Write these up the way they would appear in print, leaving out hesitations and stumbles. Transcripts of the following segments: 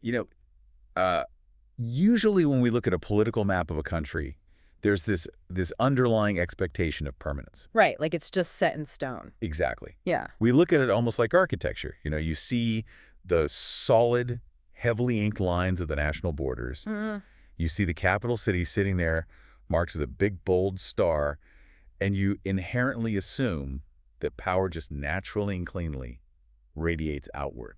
You know, uh, usually when we look at a political map of a country, there's this underlying expectation of permanence. Right, like it's just set in stone. Exactly. Yeah. We look at it almost like architecture. You see the solid, heavily inked lines of the national borders. Mm-hmm. You see the capital city sitting there marked with a big, bold star, and you inherently assume that power just naturally and cleanly radiates outward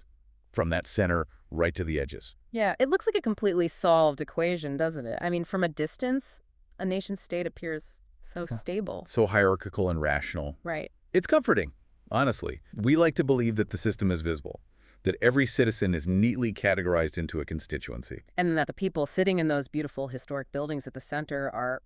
from that center right to the edges. Yeah, it looks like a completely solved equation, doesn't it? I mean, from a distance, a nation-state appears so stable. So hierarchical and rational. Right. It's comforting, honestly. We like to believe that the system is visible, that every citizen is neatly categorized into a constituency. And that the people sitting in those beautiful historic buildings at the center are,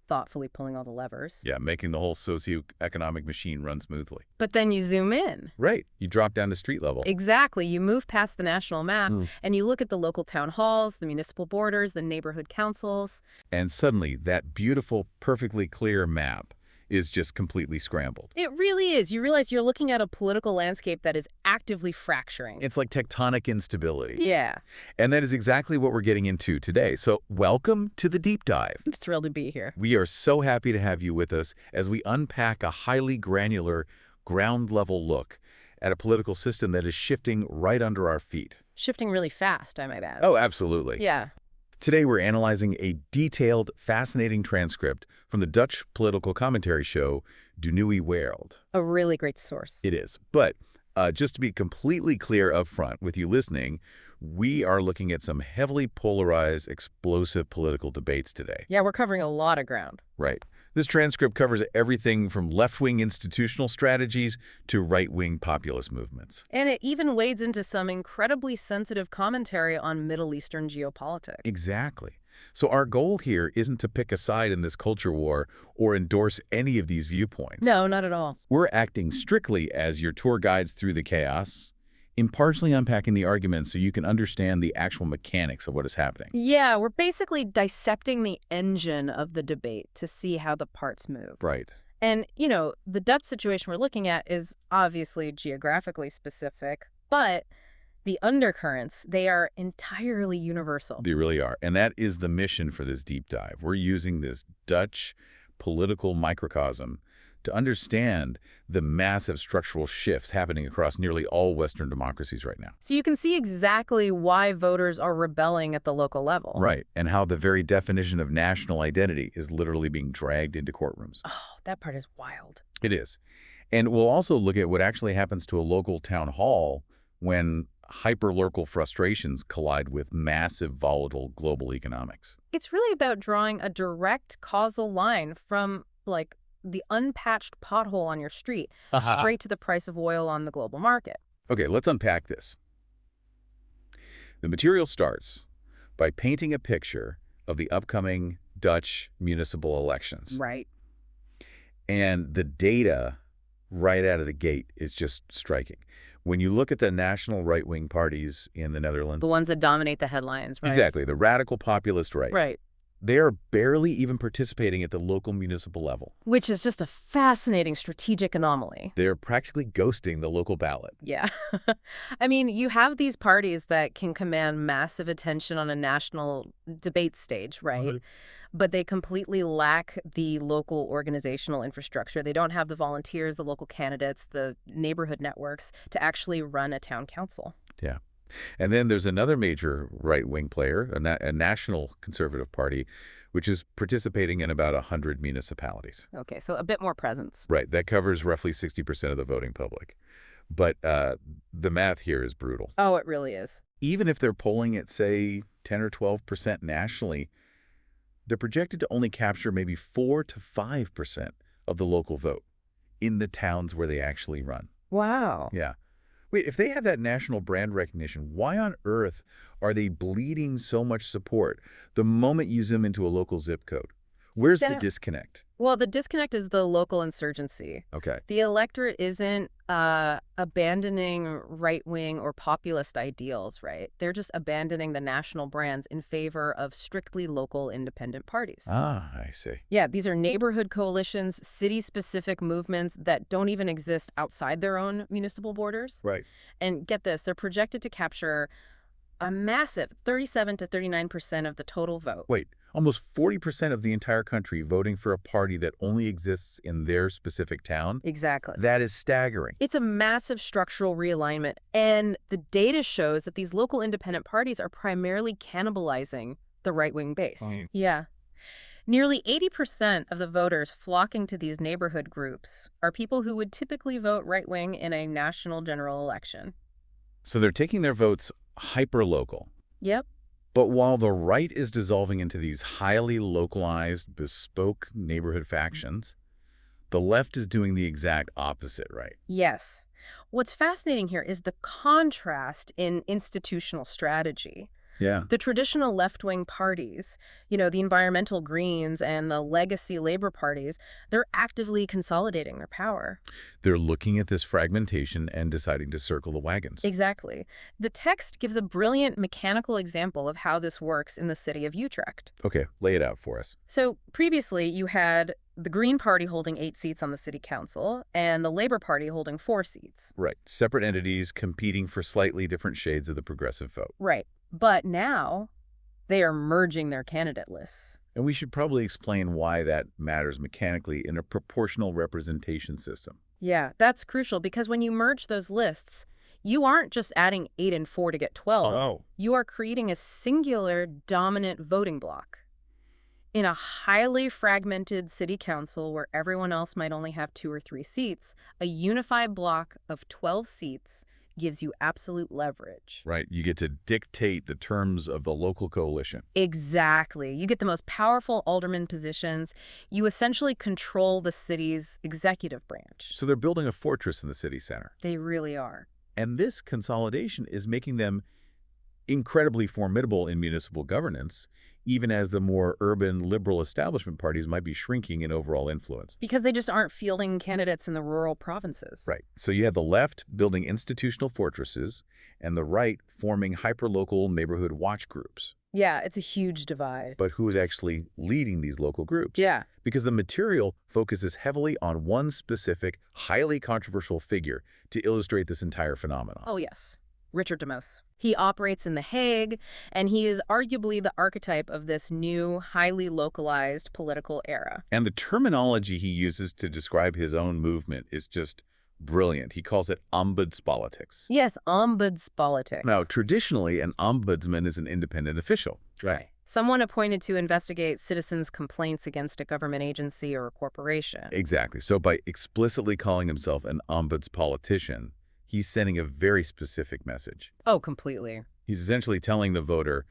thoughtfully pulling all the levers. Yeah, making the whole socioeconomic machine run smoothly. But then you zoom in. Right. You drop down to street level. Exactly. You move past the national map and you look at the local town halls, the municipal borders, the neighborhood councils. And suddenly, that beautiful, perfectly clear map is just completely scrambled. It really is. You realize you're looking at a political landscape that is actively fracturing. It's like tectonic instability. Yeah. And that is exactly what we're getting into today. So welcome to the Deep Dive. I'm thrilled to be here. We are so happy to have you with us as we unpack a highly granular, ground-level look at a political system that is shifting right under our feet. Shifting really fast, I might add. Oh, absolutely. Yeah. Today, we're analyzing a detailed, fascinating transcript from the Dutch political commentary show De Nieuwe Wereld. A really great source. It is. But just to be completely clear up front with you listening, we are looking at some heavily polarized, explosive political debates today. Yeah, we're covering a lot of ground. Right. This transcript covers everything from left-wing institutional strategies to right-wing populist movements. And it even wades into some incredibly sensitive commentary on Middle Eastern geopolitics. Exactly. So our goal here isn't to pick a side in this culture war or endorse any of these viewpoints. No, not at all. We're acting strictly as your tour guides through the chaos, impartially unpacking the arguments so you can understand the actual mechanics of what is happening. Yeah, we're basically dissecting the engine of the debate to see how the parts move. Right. And, the Dutch situation we're looking at is obviously geographically specific, but the undercurrents, they are entirely universal. They really are. And that is the mission for this deep dive. We're using this Dutch political microcosm to understand the massive structural shifts happening across nearly all Western democracies right now. So you can see exactly why voters are rebelling at the local level. Right, and how the very definition of national identity is literally being dragged into courtrooms. Oh, that part is wild. It is. And we'll also look at what actually happens to a local town hall when hyper-local frustrations collide with massive, volatile global economics. It's really about drawing a direct causal line from, the unpatched pothole on your street straight to the price of oil on the global market. Okay, let's unpack this. The material starts by painting a picture of the upcoming Dutch municipal elections. Right. And the data right out of the gate is just striking. When you look at the national right-wing parties in the Netherlands— The ones that dominate the headlines, right? Exactly, the radical populist right. Right. They are barely even participating at the local municipal level. Which is just a fascinating strategic anomaly. They're practically ghosting the local ballot. Yeah. I mean, you have these parties that can command massive attention on a national debate stage, right? But they completely lack the local organizational infrastructure. They don't have the volunteers, the local candidates, the neighborhood networks to actually run a town council. Yeah. And then there's another major right-wing player, a national conservative party, which is participating in about 100 municipalities. Okay, so a bit more presence. Right. That covers roughly 60% of the voting public. But the math here is brutal. Oh, it really is. Even if they're polling at, say, 10 or 12% nationally, they're projected to only capture maybe 4 to 5% of the local vote in the towns where they actually run. Wow. Yeah. Wait, if they have that national brand recognition, why on earth are they bleeding so much support the moment you zoom into a local zip code? Where's the disconnect? Well, the disconnect is the local insurgency. Okay. The electorate isn't abandoning right-wing or populist ideals, right? They're just abandoning the national brands in favor of strictly local independent parties. Ah, I see. Yeah, these are neighborhood coalitions, city-specific movements that don't even exist outside their own municipal borders. Right. And get this, they're projected to capture A massive 37 to 39% of the total vote. Wait, almost 40% of the entire country voting for a party that only exists in their specific town? Exactly. That is staggering. It's a massive structural realignment, and the data shows that these local independent parties are primarily cannibalizing the right-wing base. Right. Yeah. Nearly 80% of the voters flocking to these neighborhood groups are people who would typically vote right-wing in a national general election. So they're taking their votes hyper-local. Yep. But while the right is dissolving into these highly localized, bespoke neighborhood factions, the left is doing the exact opposite, right? Yes. What's fascinating here is the contrast in institutional strategy. Yeah. The traditional left-wing parties, the environmental Greens and the legacy Labor parties, they're actively consolidating their power. They're looking at this fragmentation and deciding to circle the wagons. Exactly. The text gives a brilliant mechanical example of how this works in the city of Utrecht. Okay, lay it out for us. So previously, you had the Green Party holding 8 seats on the city council and the Labor Party holding 4 seats. Right, separate entities competing for slightly different shades of the progressive vote. Right. But now they are merging their candidate lists. And we should probably explain why that matters mechanically in a proportional representation system. Yeah, that's crucial because when you merge those lists, you aren't just adding 8 and 4 to get 12. Oh. You are creating a singular dominant voting bloc. In a highly fragmented city council where everyone else might only have 2 or 3 seats, a unified bloc of 12 seats gives you absolute leverage. Right, you get to dictate the terms of the local coalition. Exactly. You get the most powerful alderman positions. You essentially control the city's executive branch. So they're building a fortress in the city center. They really are. And this consolidation is making them incredibly formidable in municipal governance, even as the more urban liberal establishment parties might be shrinking in overall influence. Because they just aren't fielding candidates in the rural provinces. Right. So you have the left building institutional fortresses and the right forming hyperlocal neighborhood watch groups. Yeah, it's a huge divide. But who is actually leading these local groups? Yeah. Because the material focuses heavily on one specific, highly controversial figure to illustrate this entire phenomenon. Oh, yes. Richard de Mos. He operates in The Hague, and he is arguably the archetype of this new, highly localized political era. And the terminology he uses to describe his own movement is just brilliant. He calls it ombudspolitics. Yes, ombudspolitics. Now, traditionally, an ombudsman is an independent official. Right. Someone appointed to investigate citizens' complaints against a government agency or a corporation. Exactly. So by explicitly calling himself an ombudspolitician, he's sending a very specific message. Oh, completely. He's essentially telling the voter,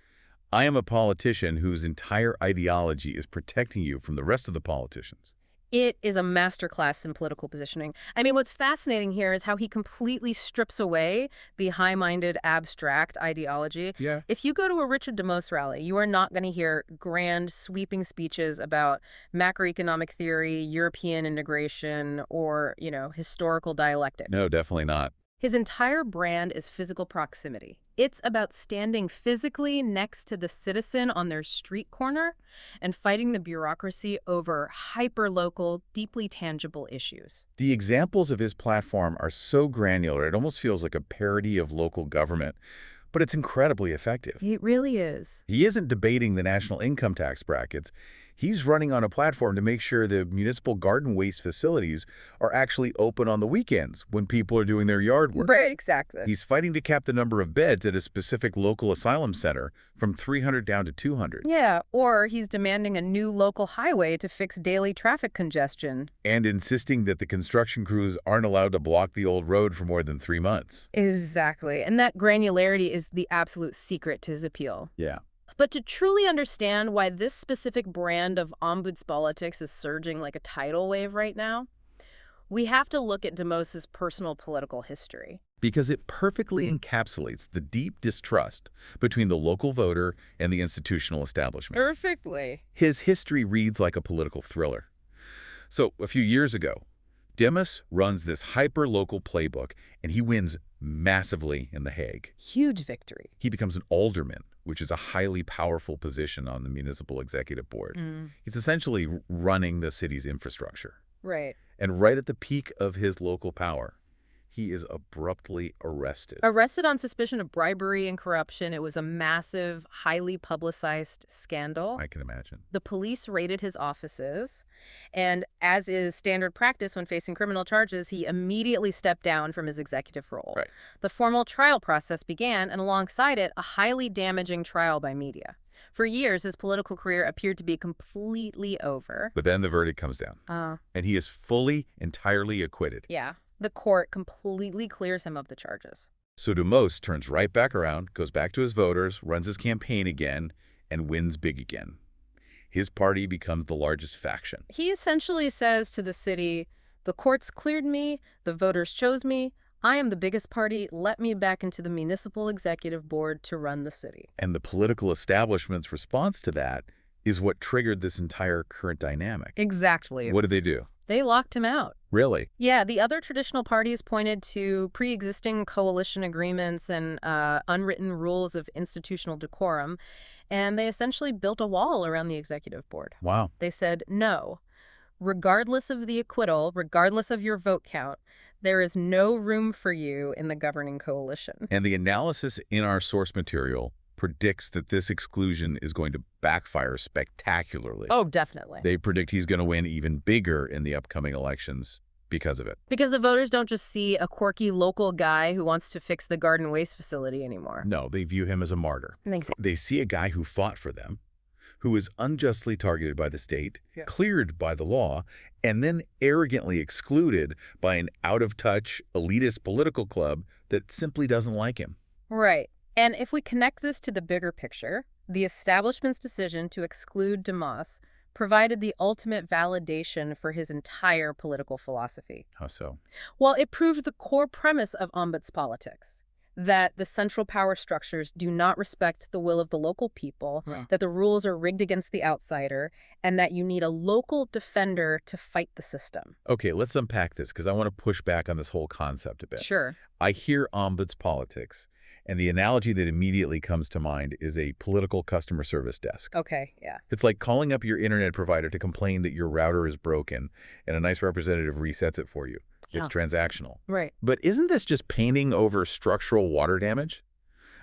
I am a politician whose entire ideology is protecting you from the rest of the politicians. It is a masterclass in political positioning. I mean, what's fascinating here is how he completely strips away the high-minded, abstract ideology. Yeah. If you go to a Richard de Mos rally, you are not going to hear grand, sweeping speeches about macroeconomic theory, European integration, or, historical dialectics. No, definitely not. His entire brand is physical proximity. It's about standing physically next to the citizen on their street corner and fighting the bureaucracy over hyper-local, deeply tangible issues. The examples of his platform are so granular, it almost feels like a parody of local government, but it's incredibly effective. It really is. He isn't debating the national income tax brackets. He's running on a platform to make sure the municipal garden waste facilities are actually open on the weekends when people are doing their yard work. Right, exactly. He's fighting to cap the number of beds at a specific local asylum center from 300 down to 200. Yeah, or he's demanding a new local highway to fix daily traffic congestion. And insisting that the construction crews aren't allowed to block the old road for more than 3 months. Exactly. And that granularity is the absolute secret to his appeal. Yeah. But to truly understand why this specific brand of ombudspolitics is surging like a tidal wave right now, we have to look at de Mos's personal political history. Because it perfectly encapsulates the deep distrust between the local voter and the institutional establishment. Perfectly. His history reads like a political thriller. So, a few years ago, de Mos runs this hyper-local playbook, and he wins massively in The Hague. Huge victory. He becomes an alderman, which is a highly powerful position on the municipal executive board. He's essentially running the city's infrastructure. Right. And right at the peak of his local power, he is abruptly arrested. Arrested on suspicion of bribery and corruption. It was a massive, highly publicized scandal. I can imagine. The police raided his offices, and as is standard practice when facing criminal charges, he immediately stepped down from his executive role. Right. The formal trial process began, and alongside it, a highly damaging trial by media. For years, his political career appeared to be completely over. But then the verdict comes down, and he is fully, entirely acquitted. Yeah. The court completely clears him of the charges. So Demos turns right back around, goes back to his voters, runs his campaign again, and wins big again. His party becomes the largest faction. He essentially says to the city, the courts cleared me, the voters chose me, I am the biggest party, let me back into the municipal executive board to run the city. And the political establishment's response to that is what triggered this entire current dynamic. Exactly. What did they do? They locked him out. Really? Yeah, the other traditional parties pointed to pre-existing coalition agreements and unwritten rules of institutional decorum, and they essentially built a wall around the executive board. Wow. They said, no, regardless of the acquittal, regardless of your vote count, there is no room for you in the governing coalition. And the analysis in our source material predicts that this exclusion is going to backfire spectacularly. Oh, definitely. They predict he's going to win even bigger in the upcoming elections because of it. Because the voters don't just see a quirky local guy who wants to fix the garden waste facility anymore. No, they view him as a martyr. Exactly. They see a guy who fought for them, who was unjustly targeted by the state, cleared by the law, and then arrogantly excluded by an out-of-touch, elitist political club that simply doesn't like him. Right. And if we connect this to the bigger picture, the establishment's decision to exclude Demos provided the ultimate validation for his entire political philosophy. How so? Well, it proved the core premise of ombudsman politics, that the central power structures do not respect the will of the local people, that the rules are rigged against the outsider, and that you need a local defender to fight the system. Okay, let's unpack this because I want to push back on this whole concept a bit. Sure. I hear ombudsman politics, and the analogy that immediately comes to mind is a political customer service desk. Okay, yeah. It's like calling up your internet provider to complain that your router is broken, and a nice representative resets it for you. It's transactional. Right. But isn't this just painting over structural water damage?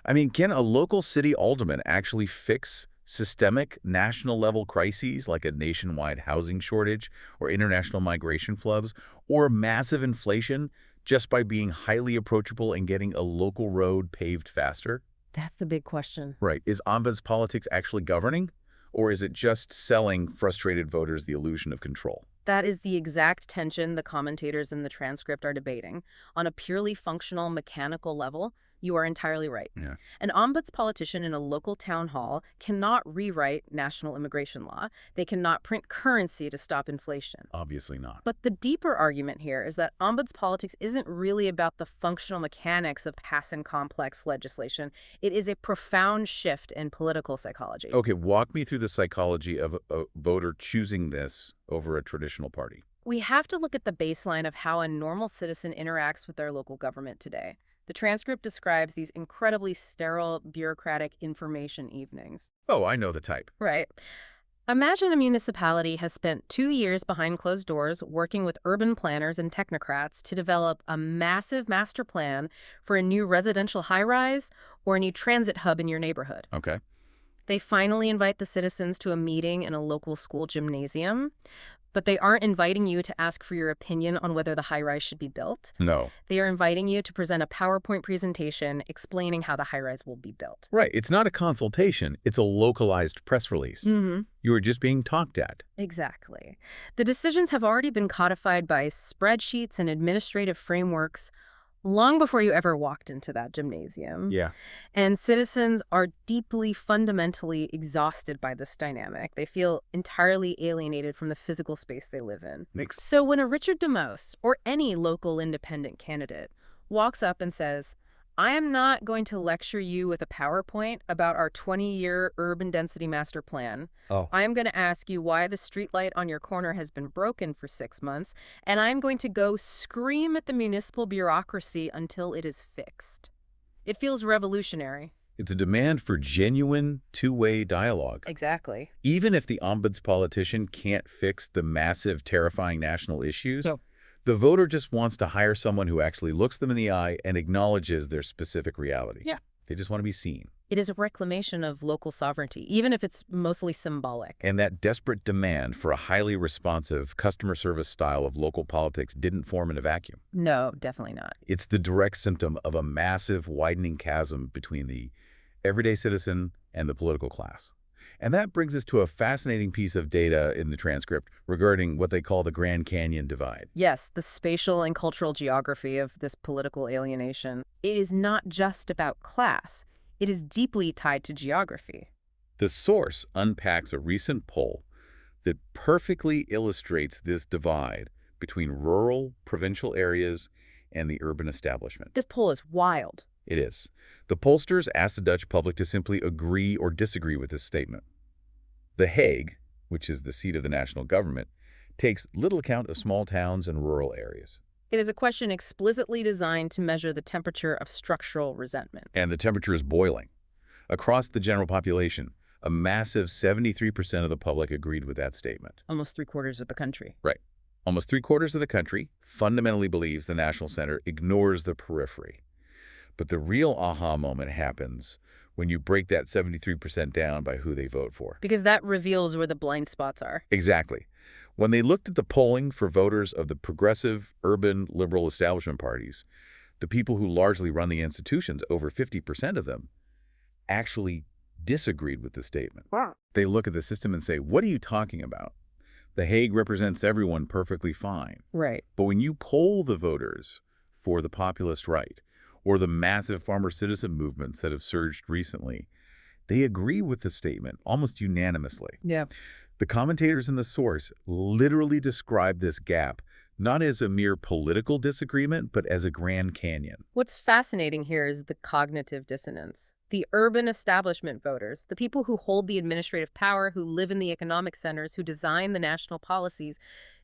I mean, can a local city alderman actually fix systemic national-level crises like a nationwide housing shortage or international migration floods or massive inflation just by being highly approachable and getting a local road paved faster? That's the big question. Right. Is ombudsman politics actually governing, or is it just selling frustrated voters the illusion of control? That is the exact tension the commentators in the transcript are debating. On a purely functional, mechanical level, you are entirely right. Yeah. An ombudsman politician in a local town hall cannot rewrite national immigration law. They cannot print currency to stop inflation. Obviously not. But the deeper argument here is that ombudsman politics isn't really about the functional mechanics of passing complex legislation. It is a profound shift in political psychology. Okay, walk me through the psychology of a voter choosing this over a traditional party. We have to look at the baseline of how a normal citizen interacts with their local government today. The transcript describes these incredibly sterile, bureaucratic information evenings. Oh, I know the type. Right. Imagine a municipality has spent 2 years behind closed doors working with urban planners and technocrats to develop a massive master plan for a new residential high-rise or a new transit hub in your neighborhood. Okay. They finally invite the citizens to a meeting in a local school gymnasium, but they aren't inviting you to ask for your opinion on whether the high-rise should be built. No. They are inviting you to present a PowerPoint presentation explaining how the high-rise will be built. Right. It's not a consultation. It's a localized press release. You are just being talked at. Exactly. The decisions have already been codified by spreadsheets and administrative frameworks long before you ever walked into that gymnasium. Yeah. And citizens are deeply, fundamentally exhausted by this dynamic. They feel entirely alienated from the physical space they live in. So when a Richard Demos, or any local independent candidate, walks up and says, I am not going to lecture you with a PowerPoint about our 20-year urban density master plan. I am going to ask you why the streetlight on your corner has been broken for 6 months, and I'm going to go scream at the municipal bureaucracy until it is fixed. It feels revolutionary. It's a demand for genuine two-way dialogue. Exactly. Even if the ombudsman politician can't fix the massive, terrifying national issues, The voter just wants to hire someone who actually looks them in the eye and acknowledges their specific reality. Yeah. They just want to be seen. It is a reclamation of local sovereignty, even if it's mostly symbolic. And that desperate demand for a highly responsive customer service style of local politics didn't form in a vacuum. No, definitely not. It's the direct symptom of a massive widening chasm between the everyday citizen and the political class. And that brings us to a fascinating piece of data in the transcript regarding what they call the Grand Canyon divide. Yes, the spatial and cultural geography of this political alienation. It is not just about class. It is deeply tied to geography. The source unpacks a recent poll that perfectly illustrates this divide between rural, provincial areas and the urban establishment. This poll is wild. It is. The pollsters asked the Dutch public to simply agree or disagree with this statement. The Hague, which is the seat of the national government, takes little account of small towns and rural areas. It is a question explicitly designed to measure the temperature of structural resentment. And the temperature is boiling. Across the general population, a massive 73% of the public agreed with that statement. Almost three-quarters of the country. Right. Almost three-quarters of the country fundamentally believes the national center ignores the periphery. But the real aha moment happens when you break that 73% down by who they vote for. Because that reveals where the blind spots are. Exactly. When they looked at the polling for voters of the progressive, urban, liberal establishment parties, the people who largely run the institutions, over 50% of them, actually disagreed with the statement. Wow. They look at the system and say, what are you talking about? The Hague represents everyone perfectly fine. Right. But when you poll the voters for the populist right, or the massive farmer-citizen movements that have surged recently, they agree with the statement almost unanimously. Yeah. The commentators in the source literally describe this gap not as a mere political disagreement, but as a Grand Canyon. What's fascinating here is the cognitive dissonance. The urban establishment voters, the people who hold the administrative power, who live in the economic centers, who design the national policies,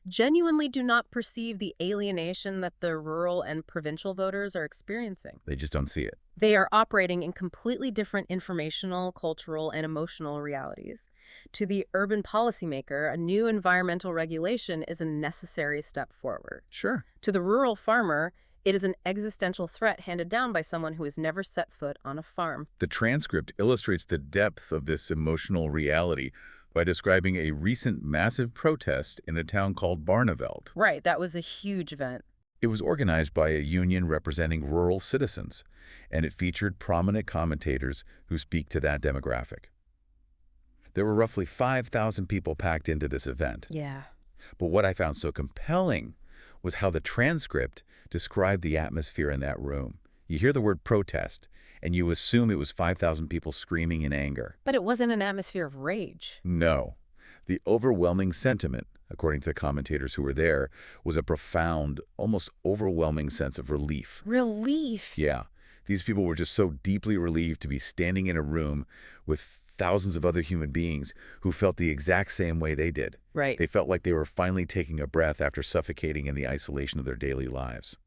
genuinely do not perceive the alienation that the rural and provincial voters are experiencing. They just don't see it. They are operating in completely different informational, cultural, and emotional realities. To the urban policymaker, a new environmental regulation is a necessary step forward. Sure. To the rural farmer, it is an existential threat handed down by someone who has never set foot on a farm. The transcript illustrates the depth of this emotional reality by describing a recent massive protest in a town called Barneveld. Right, that was a huge event. It was organized by a union representing rural citizens, and it featured prominent commentators who speak to that demographic. There were roughly 5,000 people packed into this event. Yeah. But what I found so compelling was how the transcript described the atmosphere in that room. You hear the word protest, and you assume it was 5,000 people screaming in anger. But it wasn't an atmosphere of rage. No. The overwhelming sentiment, according to the commentators who were there, was a profound, almost overwhelming sense of relief. Relief? Yeah. These people were just so deeply relieved to be standing in a room with thousands of other human beings who felt the exact same way they did. Right. They felt like they were finally taking a breath after suffocating in the isolation of their daily lives.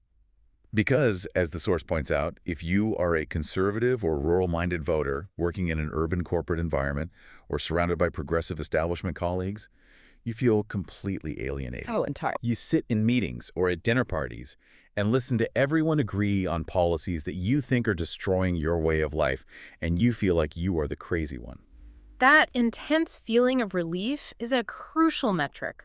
Because, as the source points out, if you are a conservative or rural-minded voter working in an urban corporate environment or surrounded by progressive establishment colleagues, you feel completely alienated. Oh, entirely. You sit in meetings or at dinner parties and listen to everyone agree on policies that you think are destroying your way of life, and you feel like you are the crazy one. That intense feeling of relief is a crucial metric.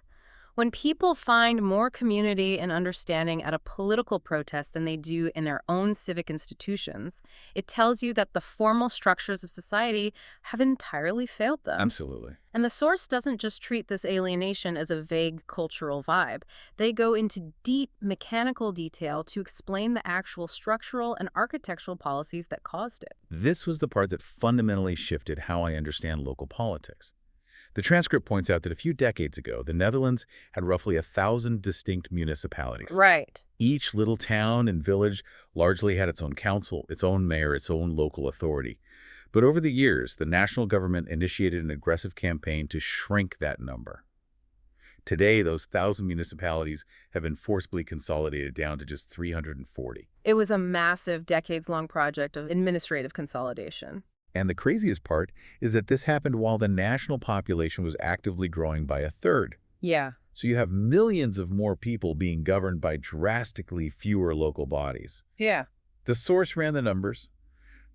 When people find more community and understanding at a political protest than they do in their own civic institutions, it tells you that the formal structures of society have entirely failed them. Absolutely. And the source doesn't just treat this alienation as a vague cultural vibe. They go into deep mechanical detail to explain the actual structural and architectural policies that caused it. This was the part that fundamentally shifted how I understand local politics. The transcript points out that a few decades ago, the Netherlands had roughly 1,000 distinct municipalities. Right. Each little town and village largely had its own council, its own mayor, its own local authority. But over the years, the national government initiated an aggressive campaign to shrink that number. Today, those 1,000 municipalities have been forcibly consolidated down to just 340. It was a massive, decades-long project of administrative consolidation. And the craziest part is that this happened while the national population was actively growing by a third. Yeah. So you have millions of more people being governed by drastically fewer local bodies. Yeah. The source ran the numbers.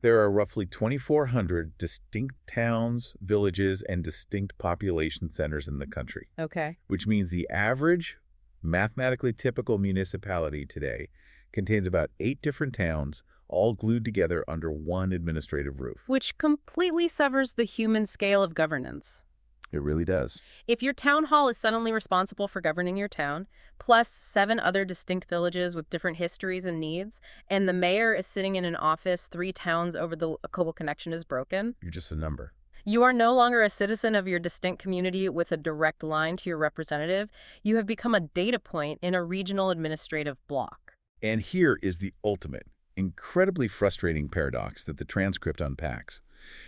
There are roughly 2,400 distinct towns, villages, and distinct population centers in the country, Okay. which means the average, mathematically typical municipality today contains about 8 different towns, all glued together under one administrative roof. Which completely severs the human scale of governance. It really does. If your town hall is suddenly responsible for governing your town, plus 7 other distinct villages with different histories and needs, and the mayor is sitting in an office 3 towns over the local connection is broken, You're just a number. you are no longer a citizen of your distinct community with a direct line to your representative. You have become a data point in a regional administrative block. And here is the ultimate, incredibly frustrating paradox that the transcript unpacks.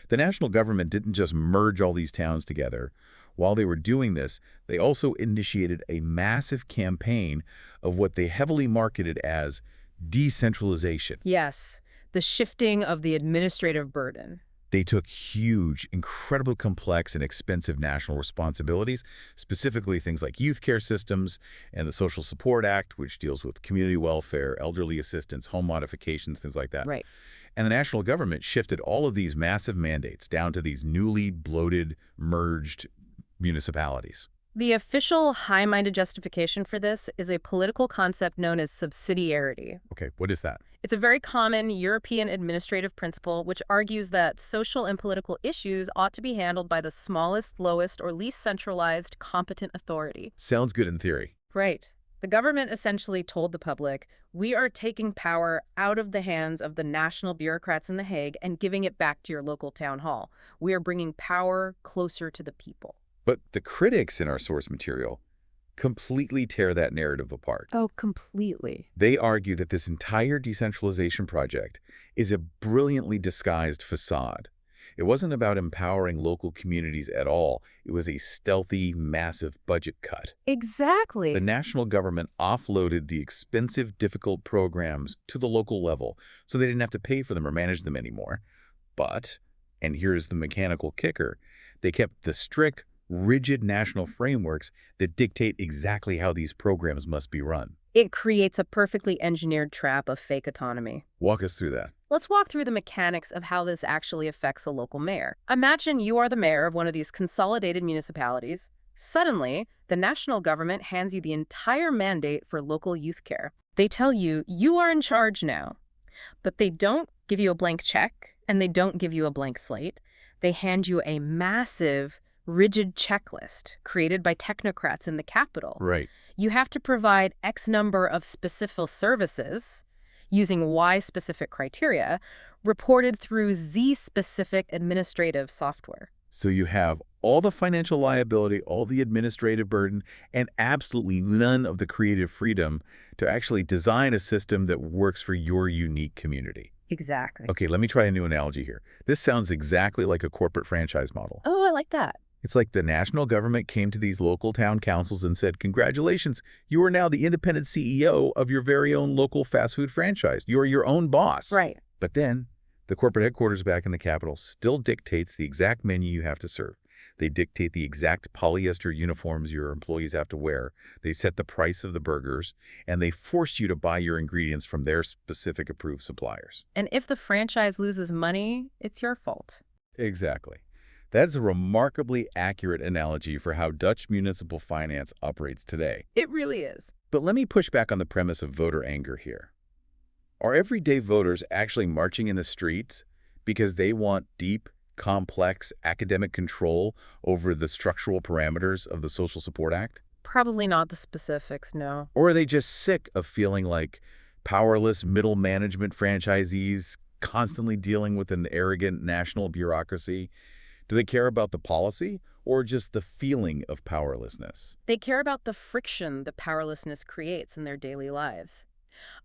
The national government didn't just merge all these towns together. While they were doing this, they also initiated a massive campaign of what they heavily marketed as decentralization. Yes, the shifting of the administrative burden. They took huge, incredibly complex and expensive national responsibilities, specifically things like youth care systems and the Social Support Act, which deals with community welfare, elderly assistance, home modifications, things like that. Right. And the national government shifted all of these massive mandates down to these newly bloated, merged municipalities. The official high-minded justification for this is a political concept known as subsidiarity. Okay, what is that? It's a very common European administrative principle which argues that social and political issues ought to be handled by the smallest, lowest, or least centralized competent authority. Sounds good in theory. Right. The government essentially told the public, we are taking power out of the hands of the national bureaucrats in The Hague and giving it back to your local town hall. We are bringing power closer to the people. But the critics in our source material completely tear that narrative apart. Oh, completely. They argue that this entire decentralization project is a brilliantly disguised facade. It wasn't about empowering local communities at all. It was a stealthy, massive budget cut. Exactly. The national government offloaded the expensive, difficult programs to the local level, so they didn't have to pay for them or manage them anymore. But, and here's the mechanical kicker, they kept the strict, rigid national frameworks that dictate exactly how these programs must be run. It creates a perfectly engineered trap of fake autonomy. Walk us through that. Let's walk through the mechanics of how this actually affects a local mayor. Imagine you are the mayor of one of these consolidated municipalities. Suddenly, the national government hands you the entire mandate for local youth care. They tell you, you are in charge now. But they don't give you a blank check, and they don't give you a blank slate. They hand you a massive, rigid checklist created by technocrats in the capital. Right. You have to provide X number of specific services using Y specific criteria reported through Z specific administrative software. So you have all the financial liability, all the administrative burden, and absolutely none of the creative freedom to actually design a system that works for your unique community. Exactly. Okay, let me try a new analogy here. This sounds exactly like a corporate franchise model. Oh, I like that. It's like the national government came to these local town councils and said, congratulations, you are now the independent CEO of your very own local fast food franchise. You are your own boss. Right. But then the corporate headquarters back in the capital still dictates the exact menu you have to serve. They dictate the exact polyester uniforms your employees have to wear. They set the price of the burgers, and they force you to buy your ingredients from their specific approved suppliers. And if the franchise loses money, it's your fault. Exactly. That's a remarkably accurate analogy for how Dutch municipal finance operates today. It really is. But let me push back on the premise of voter anger here. Are everyday voters actually marching in the streets because they want deep, complex academic control over the structural parameters of the Social Support Act? Probably not the specifics, no. Or are they just sick of feeling like powerless middle management franchisees constantly dealing with an arrogant national bureaucracy? Do they care about the policy or just the feeling of powerlessness? They care about the friction the powerlessness creates in their daily lives.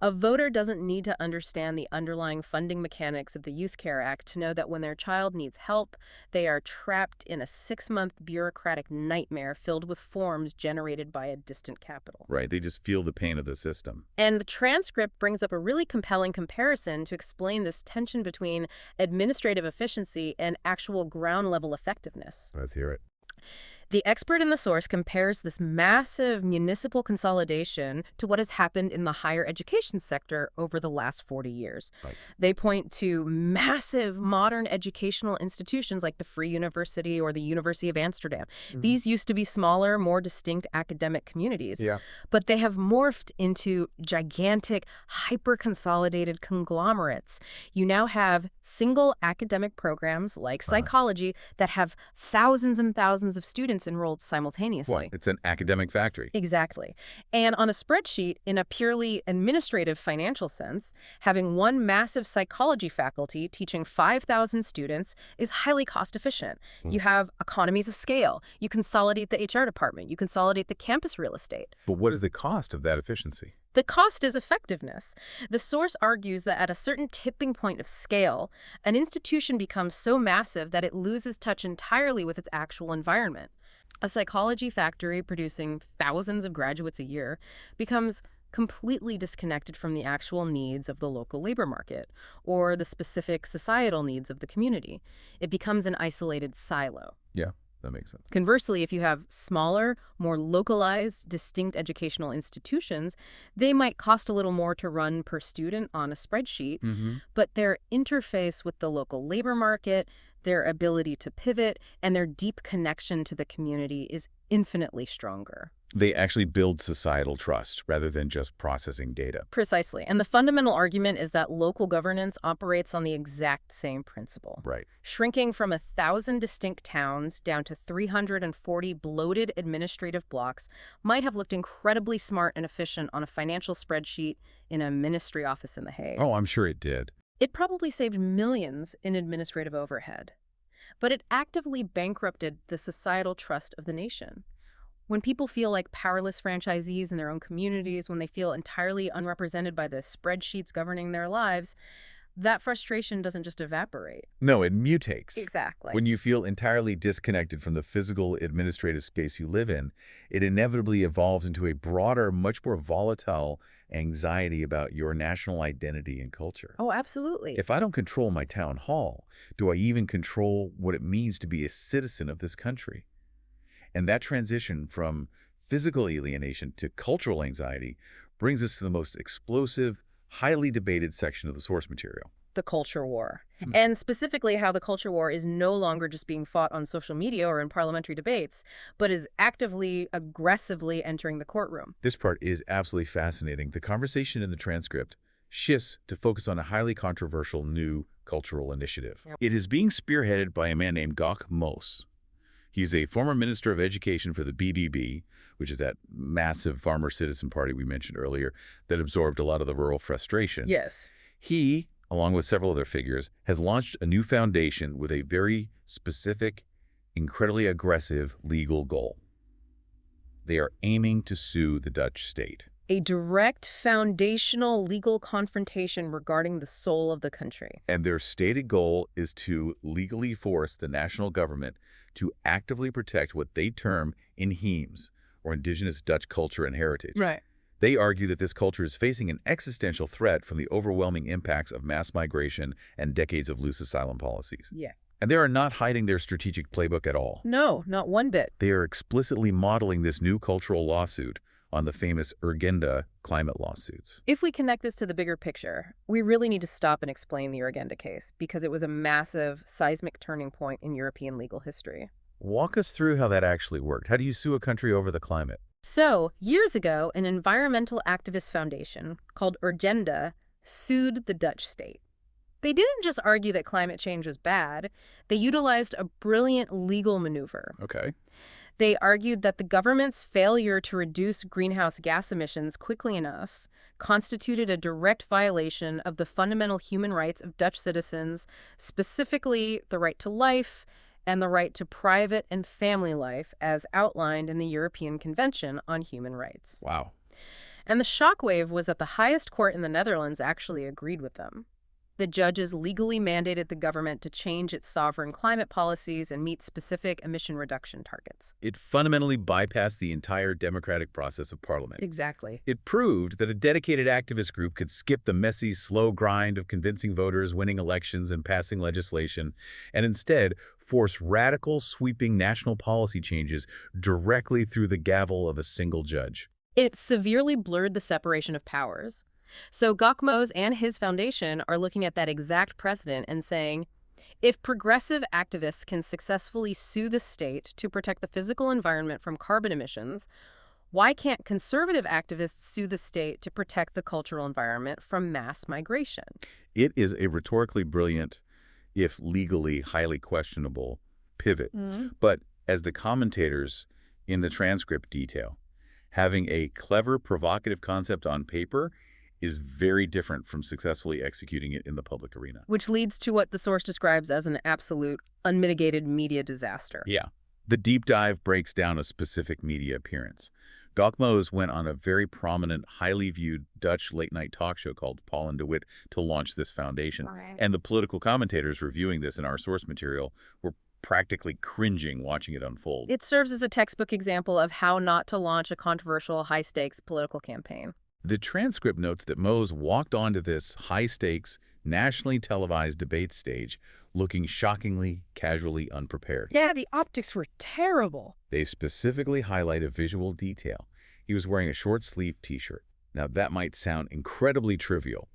A voter doesn't need to understand the underlying funding mechanics of the Youth Care Act to know that when their child needs help, they are trapped in a 6-month bureaucratic nightmare filled with forms generated by a distant capital. Right, they just feel the pain of the system. And the transcript brings up a really compelling comparison to explain this tension between administrative efficiency and actual ground-level effectiveness. Let's hear it. The expert in the source compares this massive municipal consolidation to what has happened in the higher education sector over the last 40 years. Right. They point to massive modern educational institutions like the Free University or the University of Amsterdam. These used to be smaller, more distinct academic communities, Yeah. but they have morphed into gigantic, hyper-consolidated conglomerates. You now have single academic programs like psychology that have thousands and thousands of students enrolled simultaneously. What? It's an academic factory. Exactly. And on a spreadsheet, in a purely administrative financial sense, having one massive psychology faculty teaching 5,000 students is highly cost efficient. You have economies of scale. You consolidate the HR department. You consolidate the campus real estate. But what is the cost of that efficiency? The cost is effectiveness. The source argues that at a certain tipping point of scale, an institution becomes so massive that it loses touch entirely with its actual environment. A psychology factory producing thousands of graduates a year becomes completely disconnected from the actual needs of the local labor market or the specific societal needs of the community. It becomes an isolated silo. Yeah, that makes sense. Conversely, if you have smaller, more localized, distinct educational institutions, they might cost a little more to run per student on a spreadsheet, but their interface with the local labor market, their ability to pivot, and their deep connection to the community is infinitely stronger. They actually build societal trust rather than just processing data. Precisely. And the fundamental argument is that local governance operates on the exact same principle. Right. Shrinking from 1,000 distinct towns down to 340 bloated administrative blocks might have looked incredibly smart and efficient on a financial spreadsheet in a ministry office in The Hague. Oh, I'm sure it did. It probably saved millions in administrative overhead. But it actively bankrupted the societal trust of the nation. When people feel like powerless franchisees in their own communities, when they feel entirely unrepresented by the spreadsheets governing their lives, that frustration doesn't just evaporate. No, it mutates. Exactly. When you feel entirely disconnected from the physical administrative space you live in, it inevitably evolves into a broader, much more volatile anxiety about your national identity and culture. Oh, absolutely. If I don't control my town hall, do I even control what it means to be a citizen of this country? And that transition from physical alienation to cultural anxiety brings us to the most explosive, highly debated section of the source material. The culture war. And specifically how the culture war is no longer just being fought on social media or in parliamentary debates, but is actively, aggressively entering the courtroom. This part is absolutely fascinating. The conversation in the transcript shifts to focus on a highly controversial new cultural initiative. Yep. It is being spearheaded by a man named Gok Mos. He's a former Minister of Education for the BBB, which is that massive farmer citizen party we mentioned earlier that absorbed a lot of the rural frustration. Yes. He, along with several other figures, has launched a new foundation with a very specific, incredibly aggressive legal goal. They are aiming to sue the Dutch state. A direct foundational legal confrontation regarding the soul of the country. And their stated goal is to legally force the national government to actively protect what they term inheems, or indigenous Dutch culture and heritage. Right. They argue that this culture is facing an existential threat from the overwhelming impacts of mass migration and decades of loose asylum policies. Yeah. And they are not hiding their strategic playbook at all. No, not one bit. They are explicitly modeling this new cultural lawsuit on the famous Urgenda climate lawsuits. If we connect this to the bigger picture, we really need to stop and explain the Urgenda case because it was a massive, seismic turning point in European legal history. Walk us through how that actually worked. How do you sue a country over the climate? So, years ago, an environmental activist foundation called Urgenda sued the Dutch state. They didn't just argue that climate change was bad. They utilized a brilliant legal maneuver. Okay. They argued that the government's failure to reduce greenhouse gas emissions quickly enough constituted a direct violation of the fundamental human rights of Dutch citizens, specifically the right to life and the right to private and family life as outlined in the European Convention on Human Rights. Wow. And the shockwave was that the highest court in the Netherlands actually agreed with them. The judges legally mandated the government to change its sovereign climate policies and meet specific emission reduction targets. It fundamentally bypassed the entire democratic process of parliament. Exactly. It proved that a dedicated activist group could skip the messy, slow grind of convincing voters, winning elections, and passing legislation, and instead force radical, sweeping national policy changes directly through the gavel of a single judge. It severely blurred the separation of powers. So Gokmos and his foundation are looking at that exact precedent and saying, if progressive activists can successfully sue the state to protect the physical environment from carbon emissions, why can't conservative activists sue the state to protect the cultural environment from mass migration? It is a rhetorically brilliant, if legally highly questionable, pivot. But as the commentators in the transcript detail, having a clever, provocative concept on paper is very different from successfully executing it in the public arena. Which leads to what the source describes as an absolute, unmitigated media disaster. Yeah. The deep dive breaks down a specific media appearance. Gokmos went on a very prominent, highly viewed Dutch late-night talk show called Paul and de Wit to launch this foundation. Right. And the political commentators reviewing this in our source material were practically cringing watching it unfold. It serves as a textbook example of how not to launch a controversial, high-stakes political campaign. The transcript notes that Mose walked onto this high-stakes, nationally televised debate stage looking shockingly, casually unprepared. Yeah, the optics were terrible. They specifically highlight a visual detail. He was wearing a short-sleeved t-shirt. Now, that might sound incredibly trivial,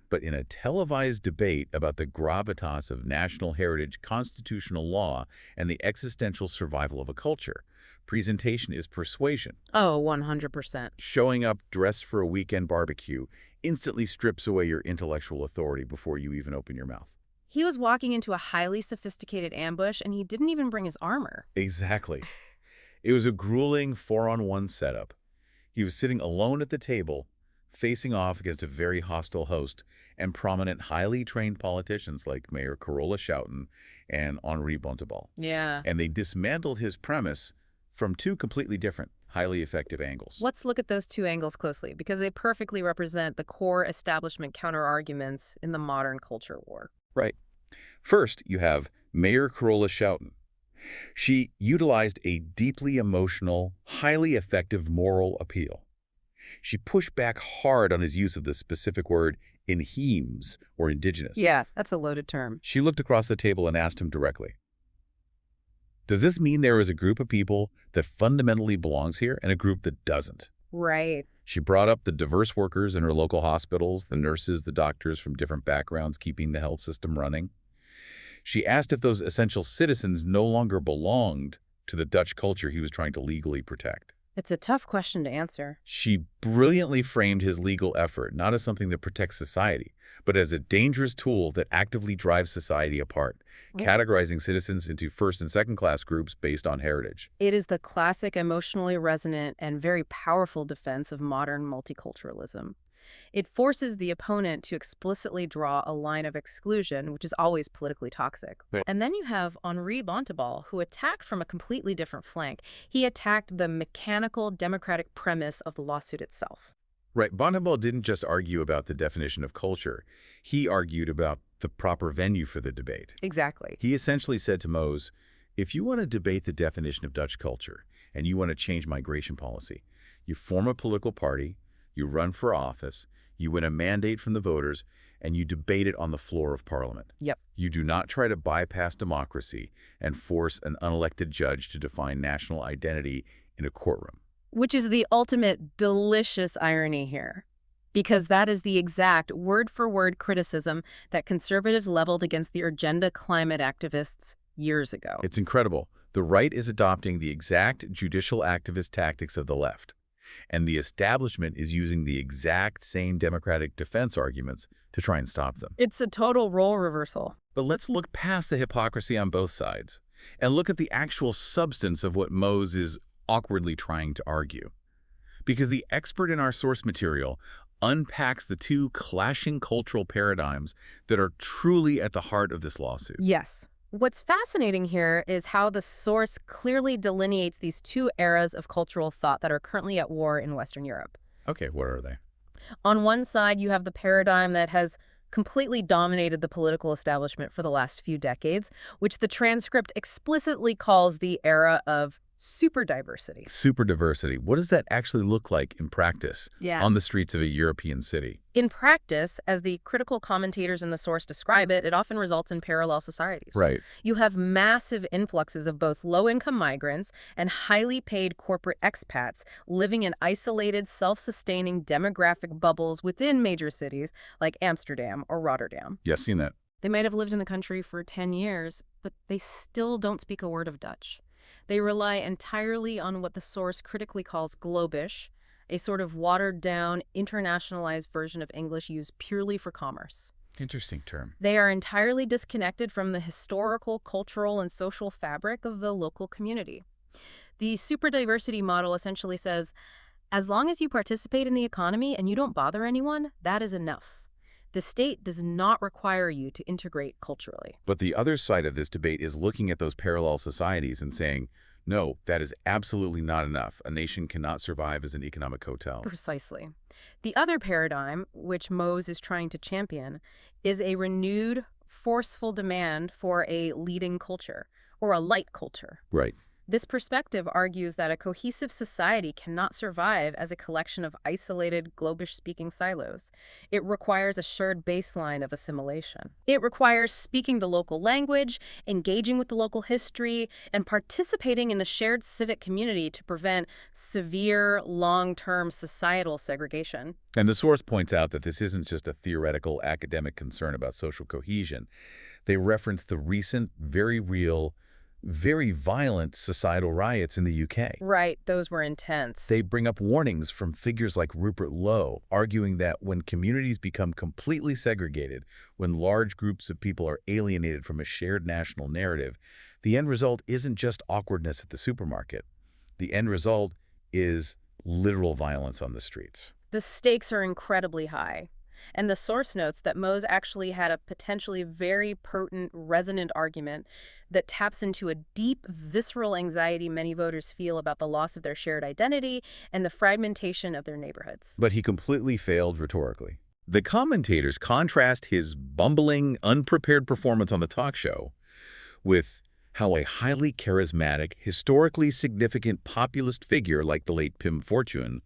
but in a televised debate about the gravitas of national heritage, constitutional law, and the existential survival of a culture, presentation is persuasion. Oh, 100%. Showing up dressed for a weekend barbecue instantly strips away your intellectual authority before you even open your mouth. He was walking into a highly sophisticated ambush, and he didn't even bring his armor. Exactly. It was a grueling 4-on-1 setup. He was sitting alone at the table, facing off against a very hostile host and prominent, highly trained politicians like Mayor Carola Schouten and Henri Bontebal. Yeah. And they dismantled his premise from two completely different, highly effective angles. Let's look at those two angles closely, because they perfectly represent the core establishment counter-arguments in the modern culture war. Right. First, you have Mayor Carola Schouten. She utilized a deeply emotional, highly effective moral appeal. She pushed back hard on his use of the specific word inheems, or indigenous. Yeah, that's a loaded term. She looked across the table and asked him directly, does this mean there is a group of people that fundamentally belongs here and a group that doesn't? Right. She brought up the diverse workers in her local hospitals, the nurses, the doctors from different backgrounds keeping the health system running. She asked if those essential citizens no longer belonged to the Dutch culture he was trying to legally protect. It's a tough question to answer. She brilliantly framed his legal effort not as something that protects society, but as a dangerous tool that actively drives society apart, categorizing citizens into first- and second-class groups based on heritage. It is the classic emotionally resonant and very powerful defense of modern multiculturalism. It forces the opponent to explicitly draw a line of exclusion, which is always politically toxic. Right. And then you have Henri Bontebal, who attacked from a completely different flank. He attacked the mechanical democratic premise of the lawsuit itself. Right. Bontebal didn't just argue about the definition of culture. He argued about the proper venue for the debate. Exactly. He essentially said to Mose, if you want to debate the definition of Dutch culture and you want to change migration policy, you form a political party, you run for office, you win a mandate from the voters, and you debate it on the floor of Parliament. Yep. You do not try to bypass democracy and force an unelected judge to define national identity in a courtroom. Which is the ultimate delicious irony here. Because that is the exact word-for-word criticism that conservatives leveled against the Urgenda climate activists years ago. It's incredible. The right is adopting the exact judicial activist tactics of the left, and the establishment is using the exact same democratic defense arguments to try and stop them. It's a total role reversal. But let's look past the hypocrisy on both sides and look at the actual substance of what Mose is awkwardly trying to argue. Because the expert in our source material unpacks the two clashing cultural paradigms that are truly at the heart of this lawsuit. Yes. What's fascinating here is how the source clearly delineates these two eras of cultural thought that are currently at war in Western Europe. Okay, what are they? On one side, you have the paradigm that has completely dominated the political establishment for the last few decades, which the transcript explicitly calls the era of superdiversity. Superdiversity. What does that actually look like in practice Yeah. on the streets of a European city? In practice, as the critical commentators in the source describe it, it often results in parallel societies. Right. You have massive influxes of both low-income migrants and highly paid corporate expats living in isolated, self-sustaining demographic bubbles within major cities like Amsterdam or Rotterdam. Yeah, seen that. They might have lived in the country for 10 years, but they still don't speak a word of Dutch. They rely entirely on what the source critically calls Globish, a sort of watered-down, internationalized version of English used purely for commerce. Interesting term. They are entirely disconnected from the historical, cultural, and social fabric of the local community. The superdiversity model essentially says, as long as you participate in the economy and you don't bother anyone, that is enough. The state does not require you to integrate culturally. But the other side of this debate is looking at those parallel societies and saying, no, that is absolutely not enough. A nation cannot survive as an economic hotel. Precisely. The other paradigm, which Mose is trying to champion, is a renewed, forceful demand for a leading culture, or a light culture. Right. This perspective argues that a cohesive society cannot survive as a collection of isolated, Globish-speaking silos. It requires a shared baseline of assimilation. It requires speaking the local language, engaging with the local history, and participating in the shared civic community to prevent severe, long-term societal segregation. And the source points out that this isn't just a theoretical academic concern about social cohesion. They reference the recent, very real, very violent societal riots in the UK. Right, those were intense. They bring up warnings from figures like Rupert Lowe, arguing that when communities become completely segregated, when large groups of people are alienated from a shared national narrative, the end result isn't just awkwardness at the supermarket. The end result is literal violence on the streets. The stakes are incredibly high. And the source notes that Mose actually had a potentially very potent, resonant argument that taps into a deep, visceral anxiety many voters feel about the loss of their shared identity and the fragmentation of their neighborhoods. But he completely failed rhetorically. The commentators contrast his bumbling, unprepared performance on the talk show with how a highly charismatic, historically significant populist figure like the late Pim Fortuyn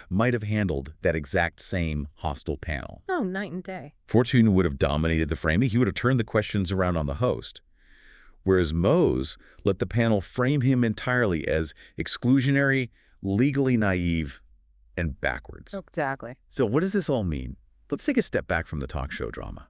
might have handled that exact same hostile panel. Oh, night and day. Fortuyn would have dominated the framing. He would have turned the questions around on the host. Whereas Mose let the panel frame him entirely as exclusionary, legally naive, and backwards. Exactly. So what does this all mean? Let's take a step back from the talk show drama.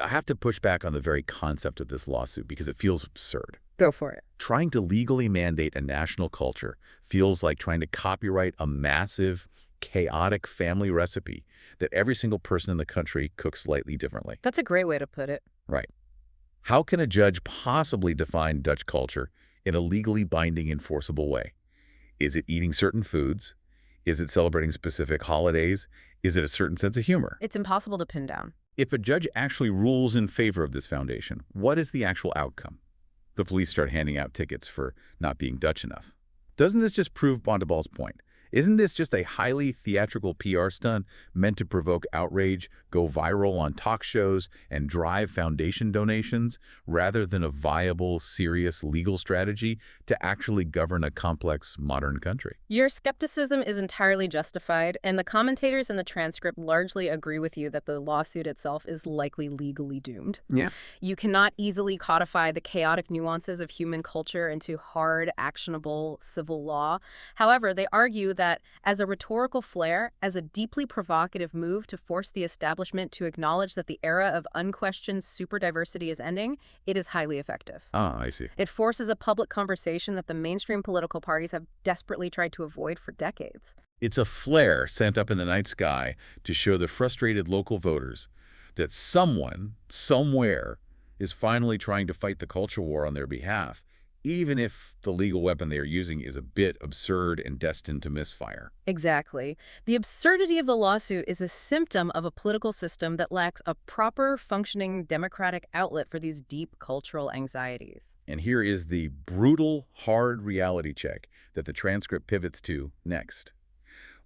I have to push back on the very concept of this lawsuit because it feels absurd. Go for it. Trying to legally mandate a national culture feels like trying to copyright a massive, chaotic family recipe that every single person in the country cooks slightly differently. That's a great way to put it. Right. How can a judge possibly define Dutch culture in a legally binding, enforceable way? Is it eating certain foods? Is it celebrating specific holidays? Is it a certain sense of humor? It's impossible to pin down. If a judge actually rules in favor of this foundation, what is the actual outcome? The police start handing out tickets for not being Dutch enough. Doesn't this just prove Bontebal's point? Isn't this just a highly theatrical PR stunt meant to provoke outrage, go viral on talk shows, and drive foundation donations, rather than a viable, serious legal strategy to actually govern a complex, modern country? Your skepticism is entirely justified, and the commentators in the transcript largely agree with you that the lawsuit itself is likely legally doomed. Yeah. You cannot easily codify the chaotic nuances of human culture into hard, actionable civil law. However, they argue that as a rhetorical flair, as a deeply provocative move to force the establishment to acknowledge that the era of unquestioned superdiversity is ending, it is highly effective. Ah, I see. It forces a public conversation that the mainstream political parties have desperately tried to avoid for decades. It's a flare sent up in the night sky to show the frustrated local voters that someone, somewhere, is finally trying to fight the culture war on their behalf, even if the legal weapon they are using is a bit absurd and destined to misfire. Exactly. The absurdity of the lawsuit is a symptom of a political system that lacks a proper, functioning democratic outlet for these deep cultural anxieties. And here is the brutal, hard reality check that the transcript pivots to next.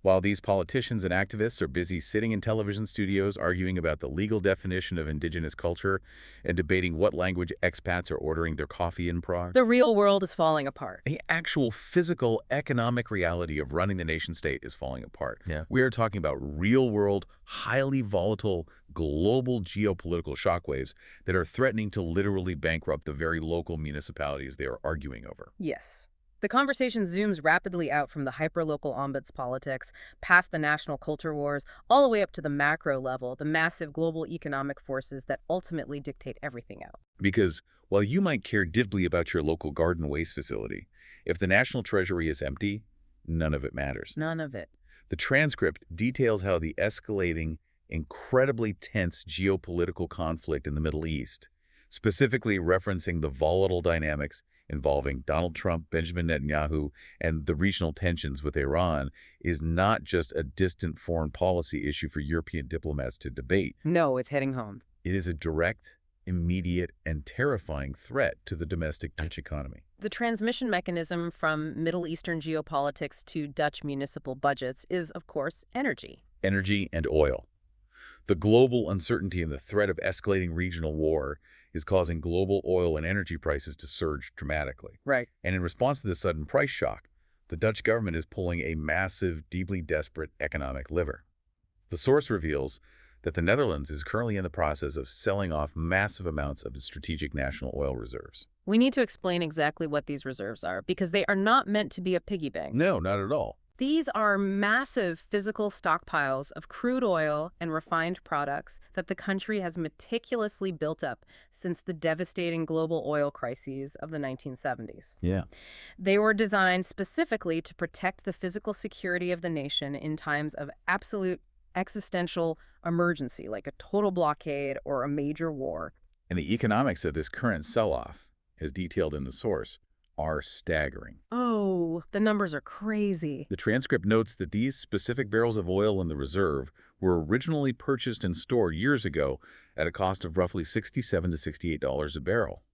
While these politicians and activists are busy sitting in television studios arguing about the legal definition of indigenous culture and debating what language expats are ordering their coffee in Prague, The real world is falling apart. the actual physical economic reality of running the nation-state is falling apart. Yeah. We are talking about real-world, highly volatile, global geopolitical shockwaves that are threatening to literally bankrupt the very local municipalities they are arguing over. Yes. The conversation zooms rapidly out from the hyperlocal ombuds politics, past the national culture wars, all the way up to the macro level, the massive global economic forces that ultimately dictate everything out. Because while you might care deeply about your local garden waste facility, if the national treasury is empty, none of it matters. None of it. The transcript details how the escalating, incredibly tense geopolitical conflict in the Middle East, specifically referencing the volatile dynamics involving Donald Trump, Benjamin Netanyahu, and the regional tensions with Iran, is not just a distant foreign policy issue for European diplomats to debate. No, it's hitting home. It is a direct, immediate, and terrifying threat to the domestic Dutch economy. The transmission mechanism from Middle Eastern geopolitics to Dutch municipal budgets is, of course, energy. Energy and oil. The global uncertainty and the threat of escalating regional war is causing global oil and energy prices to surge dramatically. Right. And in response to this sudden price shock, the Dutch government is pulling a massive, deeply desperate economic lever. The source reveals that the Netherlands is currently in the process of selling off massive amounts of its strategic national oil reserves. We need to explain exactly what these reserves are, because they are not meant to be a piggy bank. No, not at all. These are massive physical stockpiles of crude oil and refined products that the country has meticulously built up since the devastating global oil crises of the 1970s. Yeah. They were designed specifically to protect the physical security of the nation in times of absolute existential emergency, like a total blockade or a major war. And the economics of this current sell-off, as detailed in the source, are staggering. Oh, the numbers are crazy. The transcript notes that these specific barrels of oil in the reserve were originally purchased and stored years ago at a cost of roughly $67 to $68 a barrel.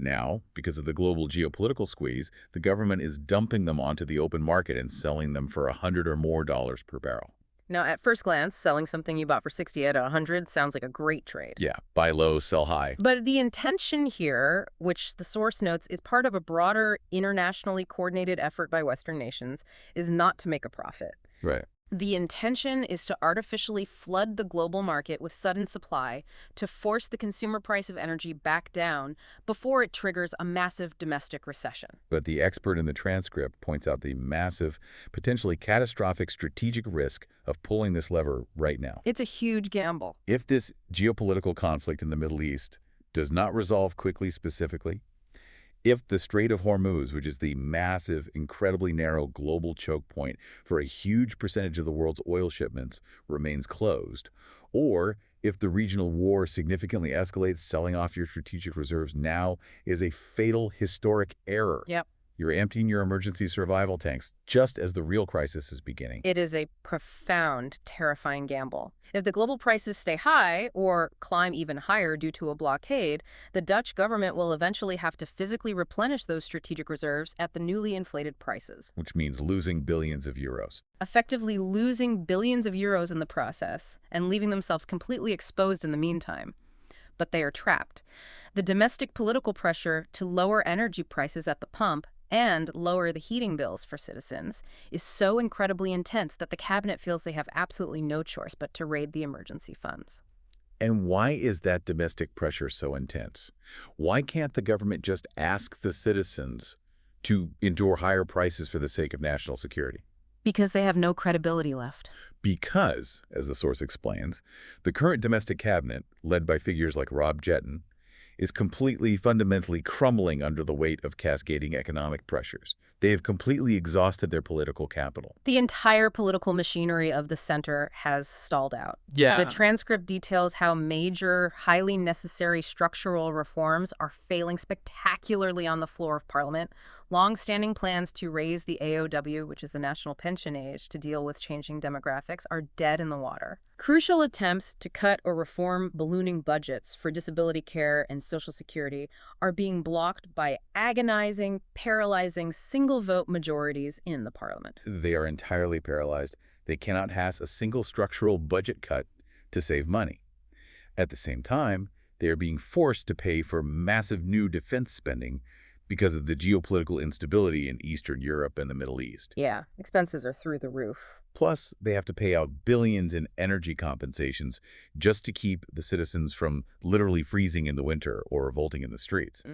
Now, because of the global geopolitical squeeze, the government is dumping them onto the open market and selling them for $100 or more per barrel. Now, at first glance, selling something you bought for 60 at 100 sounds like a great trade. Yeah, buy low, sell high. But the intention here, which the source notes is part of a broader internationally coordinated effort by Western nations, is not to make a profit. Right. The intention is to artificially flood the global market with sudden supply to force the consumer price of energy back down before it triggers a massive domestic recession. But the expert in the transcript points out the massive, potentially catastrophic strategic risk of pulling this lever right now. It's a huge gamble. If this geopolitical conflict in the Middle East does not resolve quickly specifically, if the Strait of Hormuz, which is the massive, incredibly narrow global choke point for a huge percentage of the world's oil shipments, remains closed, or if the regional war significantly escalates, selling off your strategic reserves now is a fatal, historic error. Yep. You're emptying your emergency survival tanks just as the real crisis is beginning. It is a profound, terrifying gamble. If the global prices stay high or climb even higher due to a blockade, the Dutch government will eventually have to physically replenish those strategic reserves at the newly inflated prices, Which means losing billions of euros. effectively losing billions of euros in the process and leaving themselves completely exposed in the meantime. But they are trapped. The domestic political pressure to lower energy prices at the pump and lower the heating bills for citizens is so incredibly intense that the cabinet feels they have absolutely no choice but to raid the emergency funds. And why is that domestic pressure so intense? Why can't the government just ask the citizens to endure higher prices for the sake of national security? Because they have no credibility left. Because, as the source explains, the current domestic cabinet, led by figures like Rob Jetton, is completely, fundamentally crumbling under the weight of cascading economic pressures. They have completely exhausted their political capital. The entire political machinery of the center has stalled out. Yeah. The transcript details how major, highly necessary structural reforms are failing spectacularly on the floor of Parliament. Long-standing plans to raise the AOW, which is the national pension age, to deal with changing demographics, are dead in the water. Crucial attempts to cut or reform ballooning budgets for disability care and Social Security are being blocked by agonizing, paralyzing single-vote majorities in the parliament. They are entirely paralyzed. They cannot pass a single structural budget cut to save money. At the same time, they are being forced to pay for massive new defense spending because of the geopolitical instability in Eastern Europe and the Middle East. Yeah, expenses are through the roof. Plus, they have to pay out billions in energy compensations just to keep the citizens from literally freezing in the winter or revolting in the streets,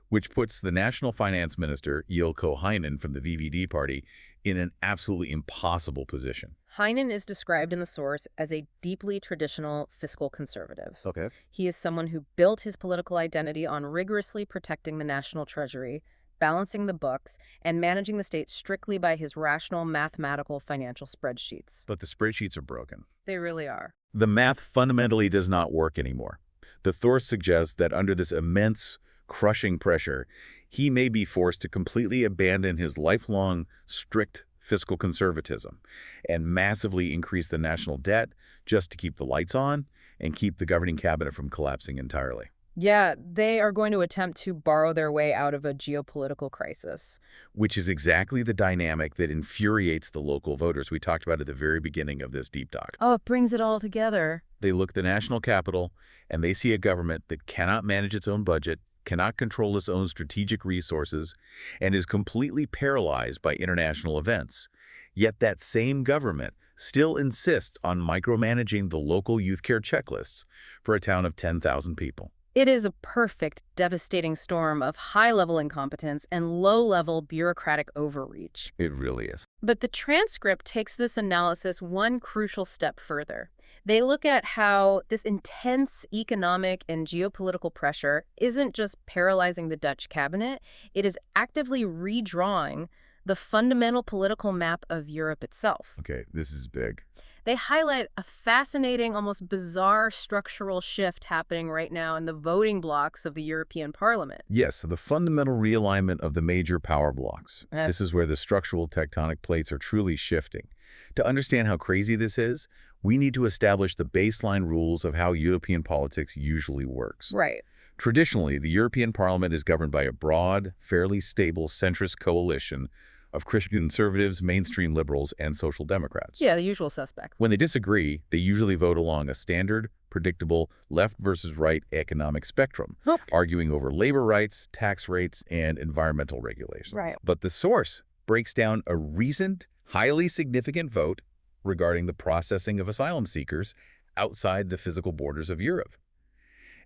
which puts the National Finance Minister, Ilkka Heinonen from the VVD party, in an absolutely impossible position. Heinonen is described in the source as a deeply traditional fiscal conservative. Okay. He is someone who built his political identity on rigorously protecting the national treasury, balancing the books, and managing the state strictly by his rational mathematical financial spreadsheets. But the spreadsheets are broken. They really are. The math fundamentally does not work anymore. The source suggests that under this immense, crushing pressure, he may be forced to completely abandon his lifelong, strict fiscal conservatism and massively increase the national debt just to keep the lights on and keep the governing cabinet from collapsing entirely. Yeah, they are going to attempt to borrow their way out of a geopolitical crisis. Which is exactly the dynamic that infuriates the local voters we talked about at the very beginning of this deep talk. Oh, it brings it all together. They look at the national capital and they see a government that cannot manage its own budget, cannot control its own strategic resources, and is completely paralyzed by international events. Yet that same government still insists on micromanaging the local youth care checklists for a town of 10,000 people. It is a perfect, devastating storm of high-level incompetence and low-level bureaucratic overreach. It really is. But the transcript takes this analysis one crucial step further. They look at how this intense economic and geopolitical pressure isn't just paralyzing the Dutch cabinet, it is actively redrawing the fundamental political map of Europe itself. Okay, this is big. They highlight a fascinating, almost bizarre structural shift happening right now in the voting blocks of the European Parliament. Yes, the fundamental realignment of the major power blocks. Yes. This is where the structural tectonic plates are truly shifting. To understand how crazy this is, we need to establish the baseline rules of how European politics usually works. Right. Traditionally, the European Parliament is governed by a broad, fairly stable centrist coalition of Christian conservatives, mainstream liberals, and social democrats. Yeah, the usual suspects. When they disagree, they usually vote along a standard, predictable, left versus right economic spectrum, arguing over labor rights, tax rates, and environmental regulations. Right. But the source breaks down a recent, highly significant vote regarding the processing of asylum seekers outside the physical borders of Europe.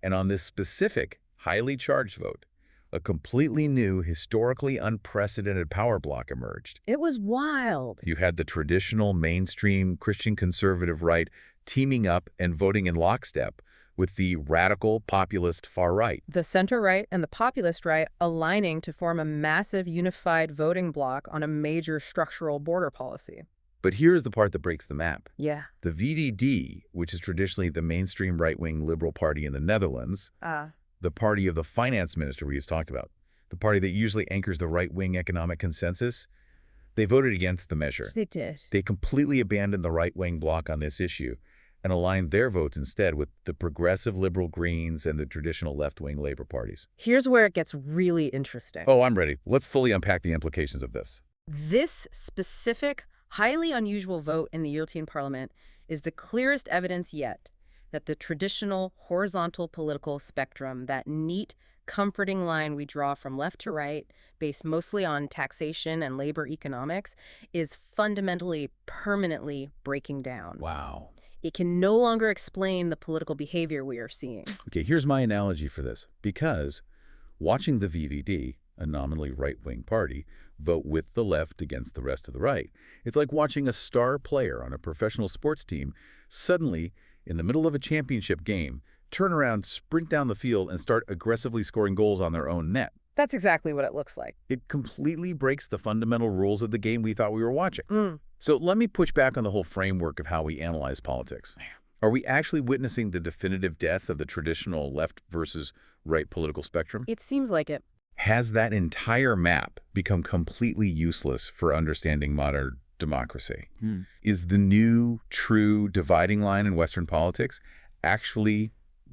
And on this specific, highly charged vote, a completely new, historically unprecedented power block emerged. It was wild. You had the traditional mainstream Christian conservative right teaming up and voting in lockstep with the radical populist far right. The center-right and the populist right aligning to form a massive unified voting bloc on a major structural border policy. But here's the part that breaks the map. Yeah. The VVD, which is traditionally the mainstream right-wing liberal party in the Netherlands, the party of the finance minister we just talked about, the party that usually anchors the right-wing economic consensus, they voted against the measure. Yes, they did. They completely abandoned the right-wing bloc on this issue and aligned their votes instead with the progressive liberal Greens and the traditional left-wing Labour parties. Here's where it gets really interesting. Oh, I'm ready. Let's fully unpack the implications of this. This specific, highly unusual vote in the European Parliament is the clearest evidence yet that the traditional horizontal political spectrum, that neat, comforting line we draw from left to right, based mostly on taxation and labor economics, is fundamentally, permanently breaking down. Wow. It can no longer explain the political behavior we are seeing. Okay, here's my analogy for this. Because watching the VVD, a nominally right-wing party, vote with the left against the rest of the right, it's like watching a star player on a professional sports team suddenly, in the middle of a championship game, turn around, sprint down the field, and start aggressively scoring goals on their own net. That's exactly what it looks like. It completely breaks the fundamental rules of the game we thought we were watching. So let me push back on the whole framework of how we analyze politics. Are we actually witnessing the definitive death of the traditional left versus right political spectrum? It seems like it. Has that entire map become completely useless for understanding modern democracy. Is the new, true dividing line in Western politics actually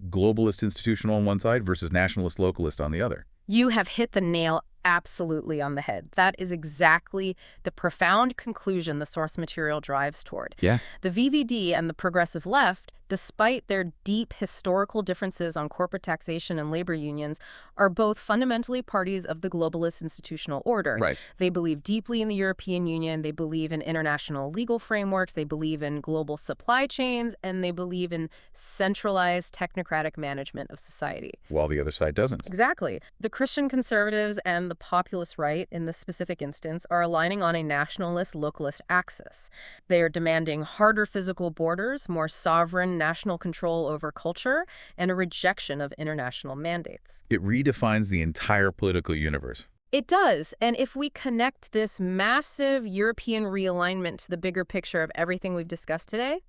globalist institutional on one side versus nationalist localist on the other? You have hit the nail absolutely on the head. That is exactly the profound conclusion the source material drives toward. Yeah. The VVD and the progressive left, despite their deep historical differences on corporate taxation and labor unions, are both fundamentally parties of the globalist institutional order. Right. They believe deeply in the European Union, they believe in international legal frameworks, they believe in global supply chains, and they believe in centralized technocratic management of society. While the other side doesn't. Exactly. The Christian conservatives and the populist right, in this specific instance, are aligning on a nationalist-localist axis. They are demanding harder physical borders, more sovereign national control over culture, and a rejection of international mandates. It redefines the entire political universe. It does. And if we connect this massive European realignment to the bigger picture of everything we've discussed today,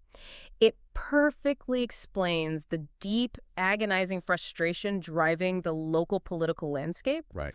it perfectly explains the deep, agonizing frustration driving the local political landscape. Right.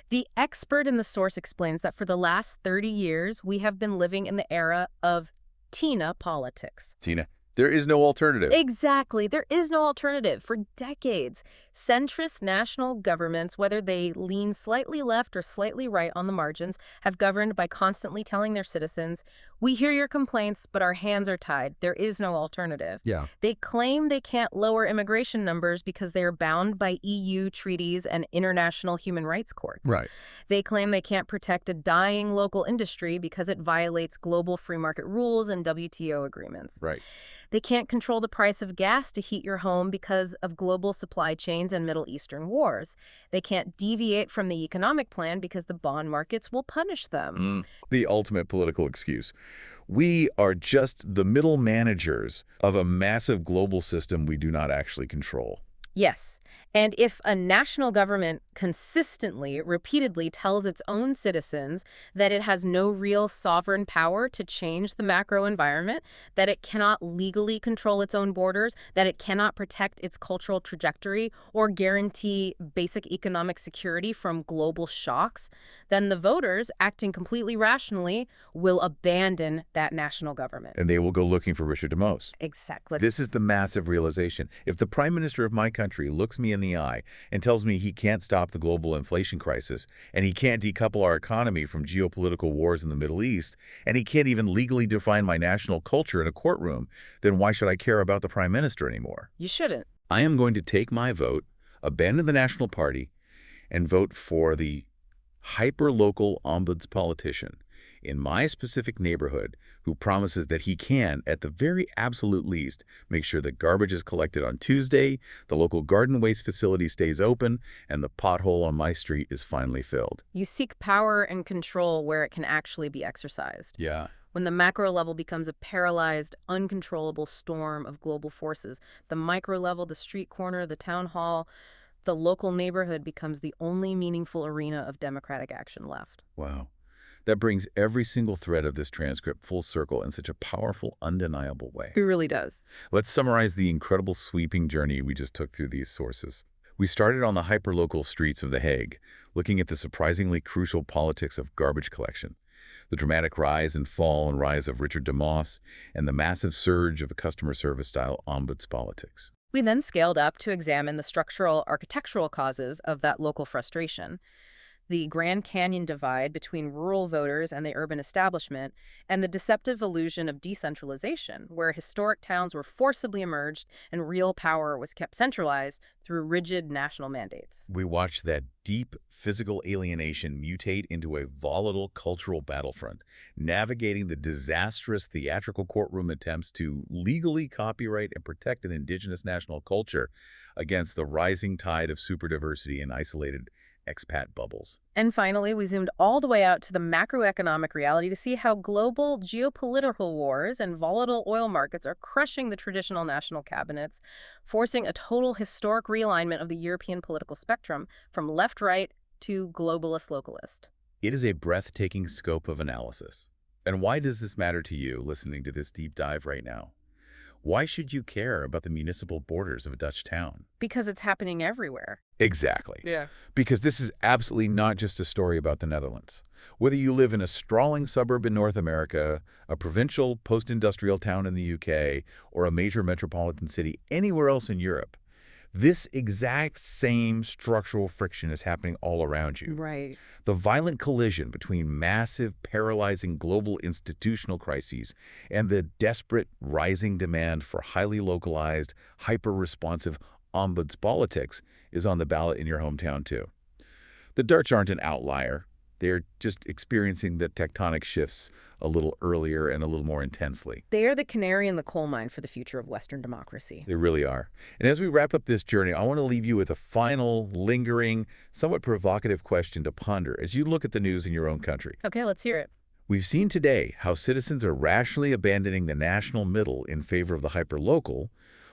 The expert in the source explains that for the last 30 years, we have been living in the era of Tina politics. Tina, there is no alternative. Exactly. There is no alternative. For decades, centrist national governments, whether they lean slightly left or slightly right on the margins, have governed by constantly telling their citizens, we hear your complaints, but our hands are tied. There is no alternative. Yeah. They claim they can't lower immigration numbers because they are bound by EU treaties and international human rights courts. Right. They claim they can't protect a dying local industry because it violates global free market rules and WTO agreements. Right. They can't control the price of gas to heat your home because of global supply chains and Middle Eastern wars. They can't deviate from the economic plan because the bond markets will punish them. The ultimate political excuse. We are just the middle managers of a massive global system we do not actually control. Yes. And if a national government consistently, repeatedly tells its own citizens that it has no real sovereign power to change the macro environment, that it cannot legally control its own borders, that it cannot protect its cultural trajectory or guarantee basic economic security from global shocks, then the voters, acting completely rationally, will abandon that national government. And they will go looking for Richard DeMose. Exactly. This is the massive realization. If the prime minister of my country looks me in the eye and tells me he can't stop the global inflation crisis, and he can't decouple our economy from geopolitical wars in the Middle East, and he can't even legally define my national culture in a courtroom, then why should I care about the prime minister anymore? You shouldn't. I am going to take my vote, abandon the national party, and vote for the hyper-local ombuds politician in my specific neighborhood who promises that he can, at the very absolute least, make sure that garbage is collected on Tuesday, the local garden waste facility stays open, and the pothole on my street is finally filled. You seek power and control where it can actually be exercised. Yeah. When the macro level becomes a paralyzed, uncontrollable storm of global forces, the micro level, the street corner, the town hall, the local neighborhood becomes the only meaningful arena of democratic action left. Wow. That brings every single thread of this transcript full circle in such a powerful, undeniable way. It really does. Let's summarize the incredible sweeping journey we just took through these sources. We started on the hyperlocal streets of The Hague, looking at the surprisingly crucial politics of garbage collection, the dramatic rise and fall and rise of Richard DeMose, and the massive surge of a customer service-style ombuds politics. We then scaled up to examine the structural architectural causes of that local frustration, the Grand Canyon divide between rural voters and the urban establishment, and the deceptive illusion of decentralization, where historic towns were forcibly emerged and real power was kept centralized through rigid national mandates. We watched that deep physical alienation mutate into a volatile cultural battlefront, navigating the disastrous theatrical courtroom attempts to legally copyright and protect an indigenous national culture against the rising tide of superdiversity and isolated expat bubbles. And finally, we zoomed all the way out to the macroeconomic reality to see how global geopolitical wars and volatile oil markets are crushing the traditional national cabinets, forcing a total historic realignment of the European political spectrum from left-right to globalist-localist. It is a breathtaking scope of analysis. And why does this matter to you listening to this deep dive right now? Why should you care about the municipal borders of a Dutch town? Because it's happening everywhere. Exactly. Yeah. Because this is absolutely not just a story about the Netherlands. Whether you live in a sprawling suburb in North America, a provincial post-industrial town in the UK, or a major metropolitan city anywhere else in Europe, this exact same structural friction is happening all around you. Right. The violent collision between massive, paralyzing global institutional crises and the desperate rising demand for highly localized, hyper-responsive ombudspolitics is on the ballot in your hometown, too. The Dutch aren't an outlier. They're just experiencing the tectonic shifts a little earlier and a little more intensely. They are the canary in the coal mine for the future of Western democracy. They really are. And as we wrap up this journey, I want to leave you with a final, lingering, somewhat provocative question to ponder as you look at the news in your own country. Okay, let's hear it. We've seen today how citizens are rationally abandoning the national middle in favor of the hyperlocal,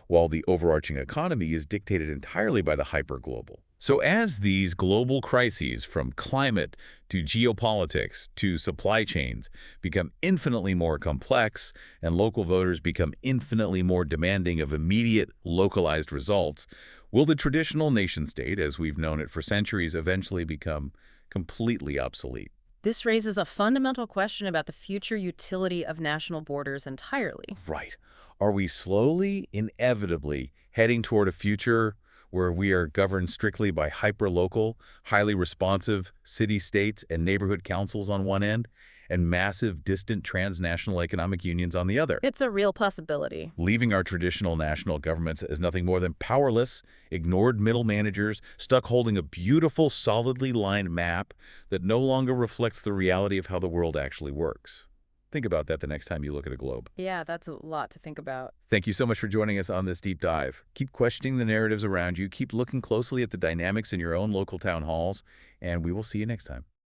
while the overarching economy is dictated entirely by the hyperglobal. So as these global crises, from climate to geopolitics to supply chains, become infinitely more complex and local voters become infinitely more demanding of immediate, localized results, will the traditional nation-state, as we've known it for centuries, eventually become completely obsolete? This raises a fundamental question about the future utility of national borders entirely. Right. Are we slowly, inevitably, heading toward a future where we are governed strictly by hyperlocal, highly responsive city-states and neighborhood councils on one end, and massive, distant transnational economic unions on the other, It's a real possibility. leaving our traditional national governments as nothing more than powerless, ignored middle managers stuck holding a beautiful, solidly lined map that no longer reflects the reality of how the world actually works? Think about that the next time you look at a globe. Yeah, that's a lot to think about. Thank you so much for joining us on this deep dive. Keep questioning the narratives around you, keep looking closely at the dynamics in your own local town halls, and we will see you next time.